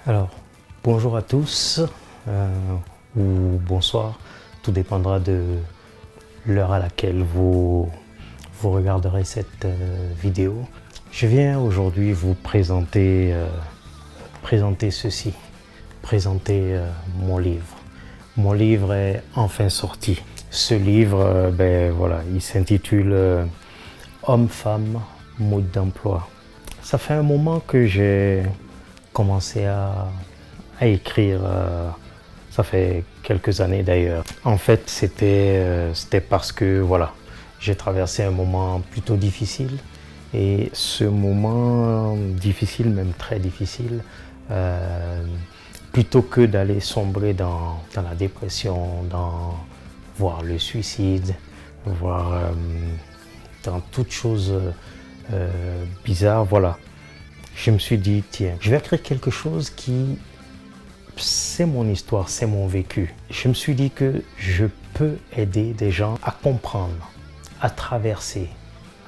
Alors, bonjour à tous, ou bonsoir, tout dépendra de l'heure à laquelle vous regarderez cette vidéo. Je viens aujourd'hui vous présenter ceci, présenter mon livre. Mon livre est enfin sorti. Ce livre, voilà, il s'intitule Homme-Femme, mode d'emploi. Ça fait un moment que j'ai commencé à écrire, ça fait quelques années d'ailleurs. En fait, c'était parce que voilà, j'ai traversé un moment plutôt difficile et ce moment difficile, même très difficile, plutôt que d'aller sombrer dans la dépression, voire le suicide, voire dans toute chose bizarre, voilà. Je me suis dit, tiens, je vais écrire quelque chose qui, c'est mon histoire, c'est mon vécu. Je me suis dit que je peux aider des gens à comprendre, à traverser,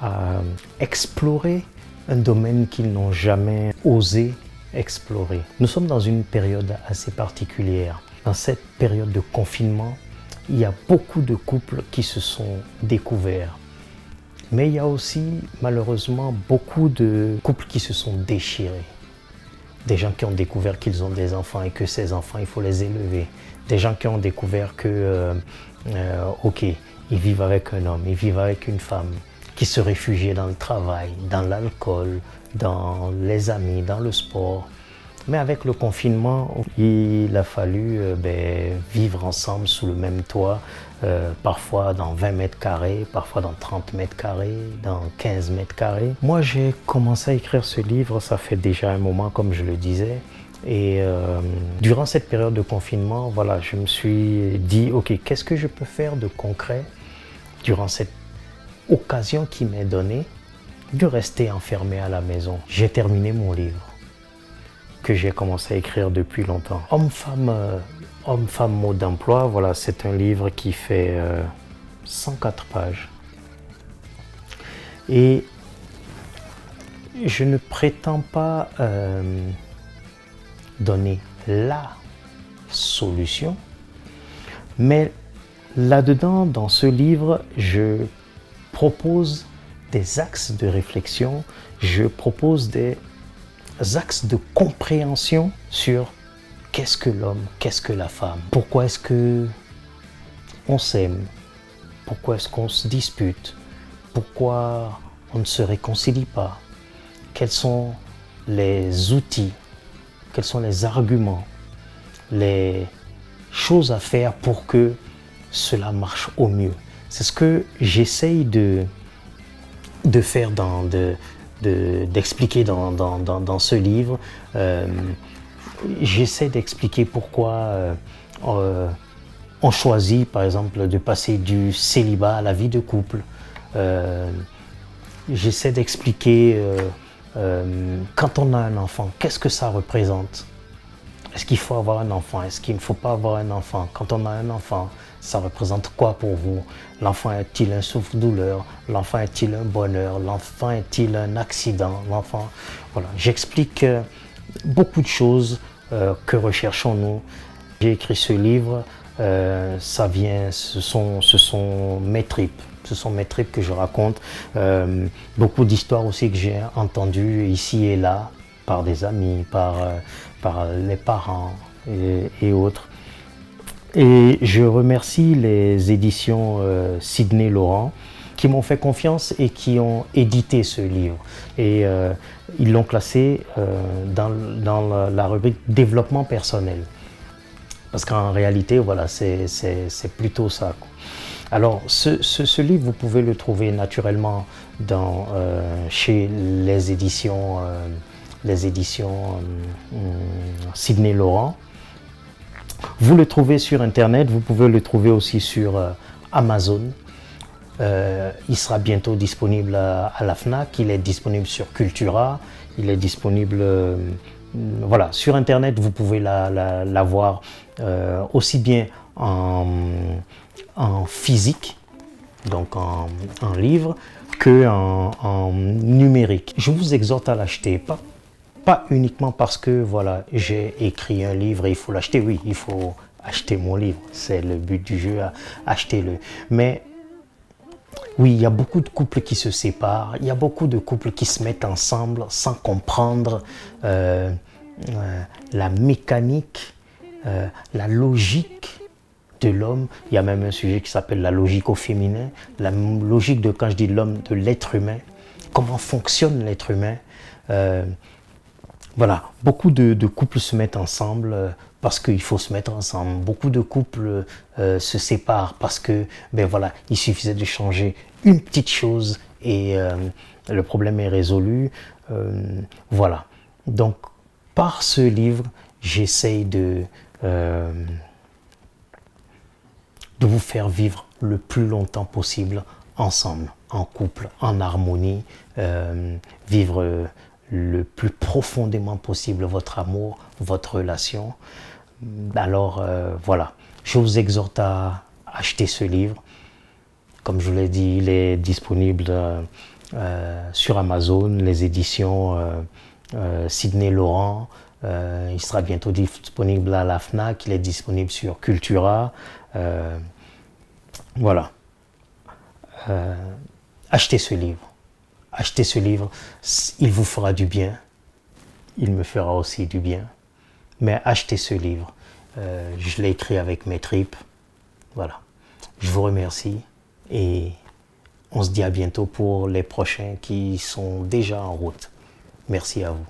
à explorer un domaine qu'ils n'ont jamais osé explorer. Nous sommes dans une période assez particulière. Dans cette période de confinement, il y a beaucoup de couples qui se sont découverts. Mais il y a aussi, malheureusement, beaucoup de couples qui se sont déchirés. Des gens qui ont découvert qu'ils ont des enfants et que ces enfants, il faut les élever. Des gens qui ont découvert que, ok, ils vivent avec un homme, ils vivent avec une femme, qui se réfugiaient dans le travail, dans l'alcool, dans les amis, dans le sport. Mais avec le confinement, il a fallu vivre ensemble sous le même toit, parfois dans 20 mètres carrés, parfois dans 30 mètres carrés, dans 15 mètres carrés. Moi, j'ai commencé à écrire ce livre, ça fait déjà un moment, comme je le disais. Et durant cette période de confinement, voilà, je me suis dit, ok, qu'est-ce que je peux faire de concret durant cette occasion qui m'est donnée de rester enfermé à la maison. J'ai terminé mon livre que j'ai commencé à écrire depuis longtemps. Homme-femme, mode d'emploi, voilà, c'est un livre qui fait 104 pages. Et je ne prétends pas donner la solution, mais là-dedans, dans ce livre, je propose des axes de réflexion, je propose des axes de compréhension sur qu'est-ce que l'homme, qu'est-ce que la femme, pourquoi est-ce que on s'aime, pourquoi est-ce qu'on se dispute, pourquoi on ne se réconcilie pas, quels sont les outils, quels sont les arguments, les choses à faire pour que cela marche au mieux. C'est ce que j'essaye de faire, d'expliquer dans ce livre. J'essaie d'expliquer pourquoi on choisit, par exemple, de passer du célibat à la vie de couple. J'essaie d'expliquer quand on a un enfant, qu'est-ce que ça représente? Est-ce qu'il faut avoir un enfant? Est-ce qu'il ne faut pas avoir un enfant? Quand on a un enfant, ça représente quoi pour vous? L'enfant est-il un souffre-douleur? L'enfant est-il un bonheur? L'enfant est-il un accident? L'enfant, voilà. J'explique beaucoup de choses que recherchons-nous. J'ai écrit ce livre, ce sont mes tripes. Ce sont mes tripes que je raconte. Beaucoup d'histoires aussi que j'ai entendues ici et là, par des amis, par les parents et autres. Et je remercie les éditions Sidney Laurent qui m'ont fait confiance et qui ont édité ce livre. Et ils l'ont classé dans la rubrique développement personnel. Parce qu'en réalité, voilà, c'est plutôt ça, quoi. Alors, ce livre, vous pouvez le trouver naturellement chez les éditions Sidney Laurent. Vous le trouvez sur Internet, vous pouvez le trouver aussi sur Amazon. Il sera bientôt disponible à la FNAC, il est disponible sur Cultura, il est disponible voilà, sur Internet, vous pouvez l'avoir aussi bien en physique, donc en livre, qu'en numérique. Je vous exhorte à l'acheter, pas uniquement parce que voilà, j'ai écrit un livre et il faut l'acheter. Oui, il faut acheter mon livre. C'est le but du jeu, achetez-le. Mais oui, il y a beaucoup de couples qui se séparent. Il y a beaucoup de couples qui se mettent ensemble sans comprendre la mécanique, la logique de l'homme. Il y a même un sujet qui s'appelle la logique au féminin. La logique de, quand je dis l'homme, de l'être humain. Comment fonctionne l'être humain. Voilà, beaucoup de couples se mettent ensemble parce qu'il faut se mettre ensemble. Beaucoup de couples se séparent parce que, ben voilà, il suffisait de changer une petite chose et le problème est résolu. Voilà. Donc, par ce livre, j'essaye de vous faire vivre le plus longtemps possible ensemble, en couple, en harmonie, vivre le plus profondément possible votre amour, votre relation. Alors voilà, je vous exhorte à acheter ce livre. Comme je vous l'ai dit, il est disponible sur Amazon, les éditions Sidney Laurent. Il sera bientôt disponible à la FNAC, il est disponible sur Cultura. Voilà. Achetez ce livre. Achetez ce livre, il vous fera du bien. Il me fera aussi du bien. Mais achetez ce livre. Je l'ai écrit avec mes tripes. Voilà. Je vous remercie et on se dit à bientôt pour les prochains qui sont déjà en route. Merci à vous.